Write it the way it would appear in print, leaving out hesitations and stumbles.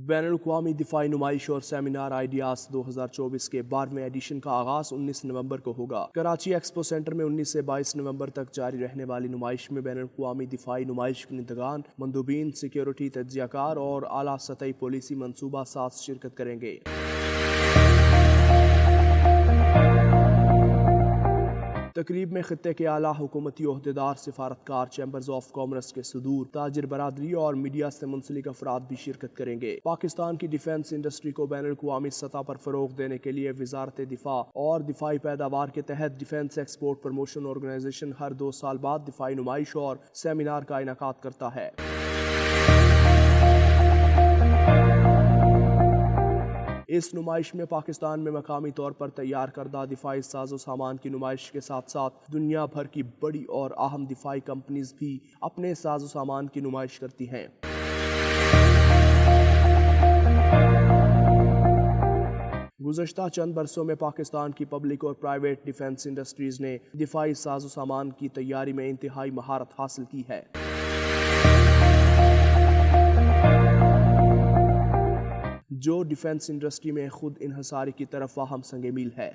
بین الاقوامی دفاعی نمائش اور سیمینار آئیڈیاز 2024 کے 12ویں ایڈیشن کا آغاز 19 نومبر کو ہوگا۔ کراچی ایکسپو سینٹر میں 19 سے 22 نومبر تک جاری رہنے والی نمائش میں بین الاقوامی دفاعی نمائش کنندگان، مندوبین، سیکیورٹی تجزیہ کار اور اعلیٰ سطحی پالیسی منصوبہ ساز شرکت کریں گے۔ تقریب میں خطے کے اعلیٰ حکومتی عہدیدار، سفارتکار، چیمبرز آف کامرس کے صدور، تاجر برادری اور میڈیا سے منسلک افراد بھی شرکت کریں گے۔ پاکستان کی ڈیفنس انڈسٹری کو بین الاقوامی سطح پر فروغ دینے کے لیے وزارت دفاع اور دفاعی پیداوار کے تحت ڈیفنس ایکسپورٹ پروموشن آرگنائزیشن ہر 2 سال بعد دفاعی نمائش اور سیمینار کا انعقاد کرتا ہے۔ اس نمائش میں پاکستان میں مقامی طور پر تیار کردہ دفاعی ساز و سامان کی نمائش کے ساتھ ساتھ دنیا بھر کی بڑی اور اہم دفاعی کمپنیز بھی اپنے ساز و سامان کی نمائش کرتی ہیں۔ گزشتہ چند برسوں میں پاکستان کی پبلک اور پرائیویٹ ڈیفنس انڈسٹریز نے دفاعی ساز و سامان کی تیاری میں انتہائی مہارت حاصل کی ہے۔ جو ڈیفنس انڈسٹری میں خود انحصاری کی طرف واہم سنگ میل ہے۔